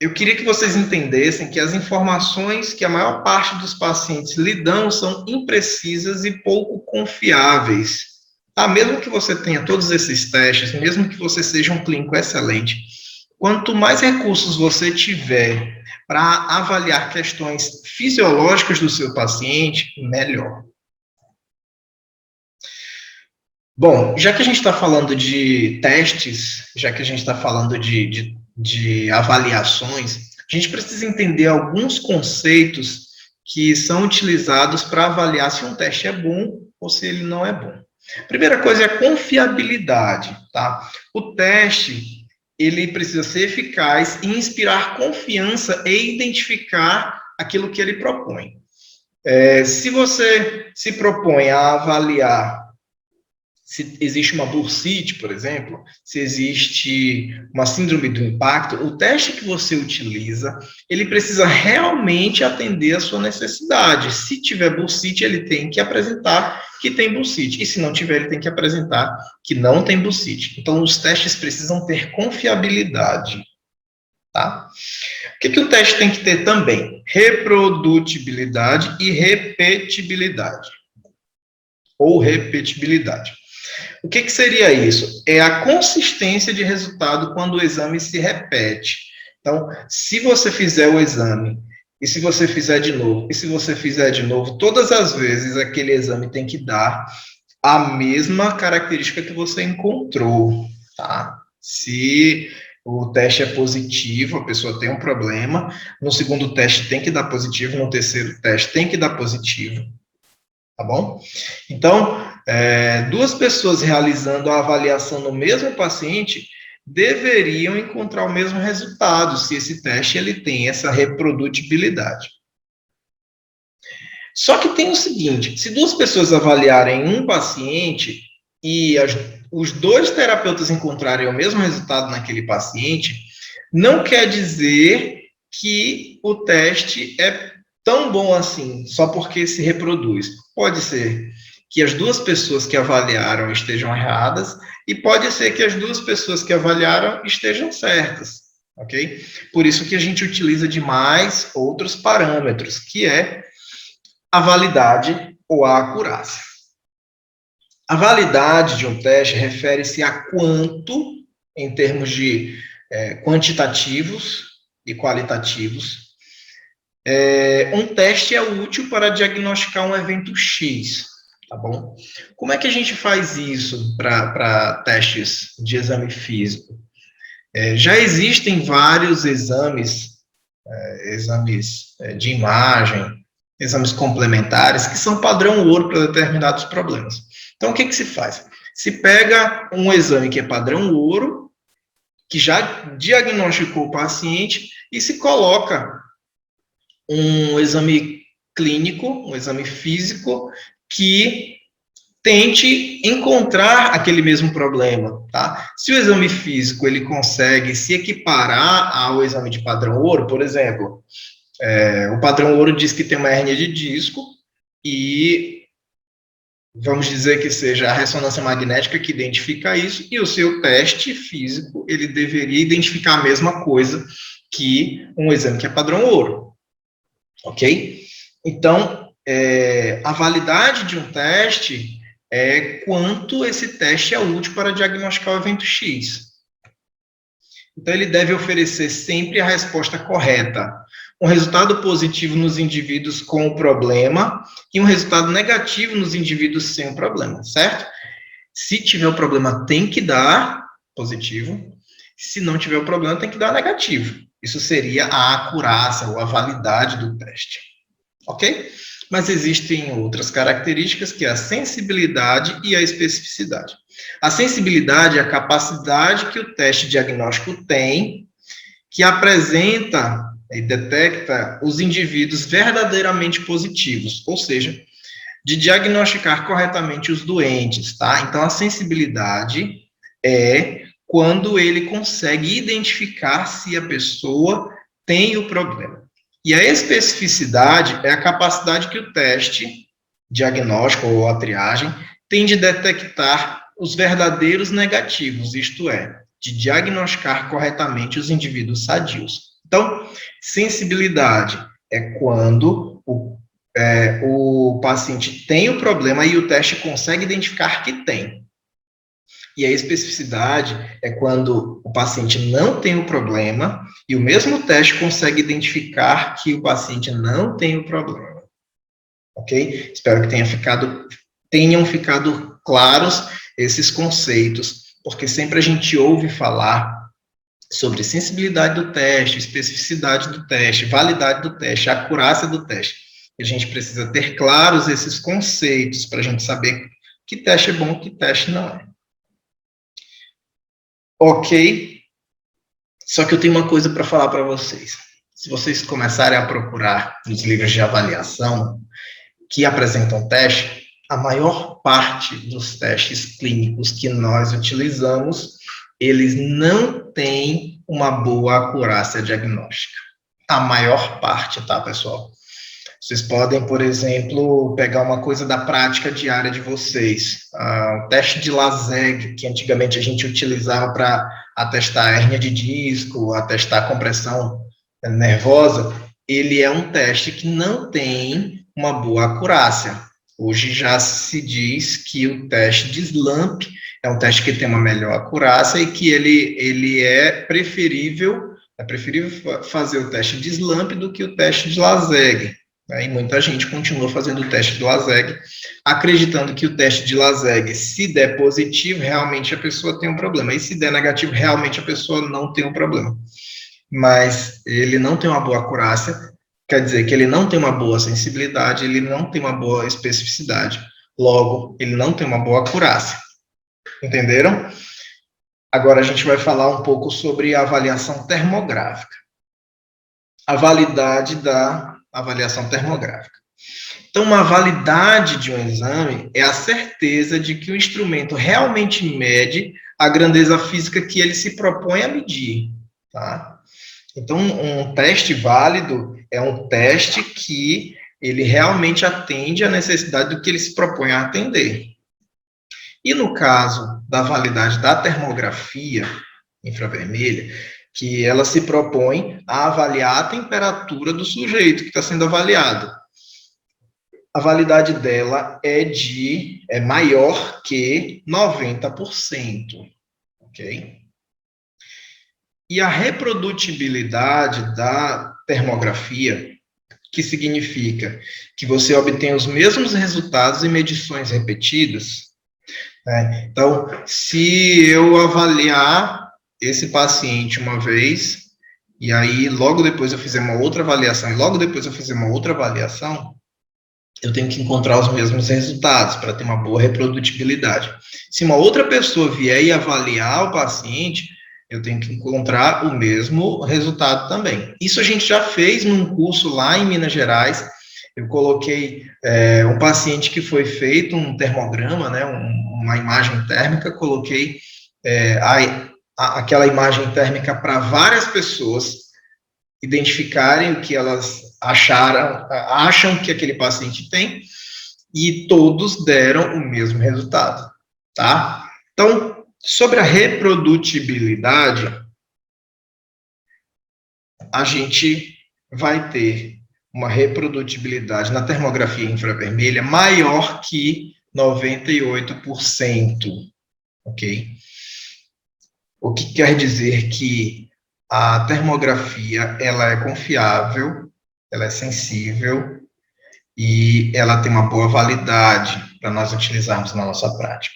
eu queria que vocês entendessem que as informações que a maior parte dos pacientes lhe dão são imprecisas e pouco confiáveis. Tá? Mesmo que você tenha todos esses testes, mesmo que você seja um clínico excelente, quanto mais recursos você tiver para avaliar questões fisiológicas do seu paciente, melhor. Bom, já que a gente está falando de testes, já que a gente está falando de avaliações, a gente precisa entender alguns conceitos que são utilizados para avaliar se um teste é bom ou se ele não é bom. Primeira coisa é a confiabilidade, tá? O teste, ele precisa ser eficaz e inspirar confiança e identificar aquilo que ele propõe. Se você se propõe a avaliar se existe uma bursite, por exemplo, se existe uma síndrome do impacto, o teste que você utiliza, ele precisa realmente atender a sua necessidade. Se tiver bursite, ele tem que apresentar que tem bursite. E se não tiver, ele tem que apresentar que não tem bursite. Então, os testes precisam ter confiabilidade. Tá? O que o teste tem que ter também? Reprodutibilidade e repetibilidade. Ou repetibilidade. O que seria isso? É a consistência de resultado quando o exame se repete. Então, se você fizer o exame, e se você fizer de novo, e se você fizer de novo, todas as vezes aquele exame tem que dar a mesma característica que você encontrou, tá? Se o teste é positivo, a pessoa tem um problema, no segundo teste tem que dar positivo, no terceiro teste tem que dar positivo. Tá bom? Então, duas pessoas realizando a avaliação no mesmo paciente deveriam encontrar o mesmo resultado, se esse teste ele tem essa reprodutibilidade. Só que tem o seguinte, se duas pessoas avaliarem um paciente e os dois terapeutas encontrarem o mesmo resultado naquele paciente, não quer dizer que o teste é tão bom assim, só porque se reproduz. Pode ser que as duas pessoas que avaliaram estejam erradas e pode ser que as duas pessoas que avaliaram estejam certas, ok? Por isso que a gente utiliza demais outros parâmetros, que é a validade ou a acurácia. A validade de um teste refere-se a quanto, em termos de quantitativos e qualitativos, um teste é útil para diagnosticar um evento X, tá bom? Como é que a gente faz isso para testes de exame físico? Já existem vários exames de imagem, exames complementares, que são padrão ouro para determinados problemas. Então, o que se faz? Se pega um exame que é padrão ouro, que já diagnosticou o paciente, e se coloca um exame clínico, um exame físico, que tente encontrar aquele mesmo problema, tá? Se o exame físico, ele consegue se equiparar ao exame de padrão ouro, por exemplo, o padrão ouro diz que tem uma hérnia de disco e vamos dizer que seja a ressonância magnética que identifica isso, e o seu teste físico, ele deveria identificar a mesma coisa que um exame que é padrão ouro. Ok? Então, a validade de um teste é quanto esse teste é útil para diagnosticar o evento X. Então, ele deve oferecer sempre a resposta correta. Um resultado positivo nos indivíduos com o problema e um resultado negativo nos indivíduos sem o problema, certo? Se tiver o problema, tem que dar positivo. Se não tiver o problema, tem que dar negativo. Isso seria a acurácia ou a validade do teste. Ok? Mas existem outras características, que é a sensibilidade e a especificidade. A sensibilidade é a capacidade que o teste diagnóstico tem, que apresenta e detecta os indivíduos verdadeiramente positivos, ou seja, de diagnosticar corretamente os doentes, tá? Então, a sensibilidade é quando ele consegue identificar se a pessoa tem o problema. E a especificidade é a capacidade que o teste diagnóstico ou a triagem tem de detectar os verdadeiros negativos, isto é, de diagnosticar corretamente os indivíduos sadios. Então, sensibilidade é quando o paciente tem o problema e o teste consegue identificar que tem. E a especificidade é quando o paciente não tem o problema e o mesmo teste consegue identificar que o paciente não tem o problema. Ok? Espero que tenham ficado claros esses conceitos, porque sempre a gente ouve falar sobre sensibilidade do teste, especificidade do teste, validade do teste, acurácia do teste. E a gente precisa ter claros esses conceitos para a gente saber que teste é bom e que teste não é. Ok? Só que eu tenho uma coisa para falar para vocês. Se vocês começarem a procurar nos livros de avaliação que apresentam teste, a maior parte dos testes clínicos que nós utilizamos, eles não têm uma boa acurácia diagnóstica. A maior parte, tá, pessoal? Vocês podem, por exemplo, pegar uma coisa da prática diária de vocês. O teste de Laseg, que antigamente a gente utilizava para atestar a hérnia de disco, atestar a compressão nervosa, ele é um teste que não tem uma boa acurácia. Hoje já se diz que o teste de SLAMP é um teste que tem uma melhor acurácia e que ele é preferível fazer o teste de SLAMP do que o teste de Laseg. E muita gente continua fazendo o teste de Laseg, acreditando que o teste de Laseg, se der positivo, realmente a pessoa tem um problema. E se der negativo, realmente a pessoa não tem um problema. Mas ele não tem uma boa acurácia, quer dizer que ele não tem uma boa sensibilidade, ele não tem uma boa especificidade. Logo, ele não tem uma boa acurácia. Entenderam? Agora a gente vai falar um pouco sobre a avaliação termográfica. A validade da avaliação termográfica. Então, uma validade de um exame é a certeza de que o instrumento realmente mede a grandeza física que ele se propõe a medir, tá? Então, um teste válido é um teste que ele realmente atende à necessidade do que ele se propõe a atender. E no caso da validade da termografia infravermelha, que ela se propõe a avaliar a temperatura do sujeito que está sendo avaliado. A validade dela é maior que 90%, ok? E a reprodutibilidade da termografia, que significa que você obtém os mesmos resultados em medições repetidas, né? Então, se eu avaliar esse paciente uma vez, e aí logo depois eu fizer uma outra avaliação, e logo depois eu fizer uma outra avaliação, eu tenho que encontrar os mesmos resultados para ter uma boa reprodutibilidade. Se uma outra pessoa vier e avaliar o paciente, eu tenho que encontrar o mesmo resultado também. Isso a gente já fez num curso lá em Minas Gerais. Eu coloquei um paciente que foi feito um termograma, né, uma imagem térmica, coloquei aquela imagem térmica para várias pessoas identificarem o que elas acham que aquele paciente tem, e todos deram o mesmo resultado, tá? Então, sobre a reprodutibilidade, a gente vai ter uma reprodutibilidade na termografia infravermelha maior que 98%, ok? O que quer dizer que a termografia, ela é confiável, ela é sensível e ela tem uma boa validade para nós utilizarmos na nossa prática.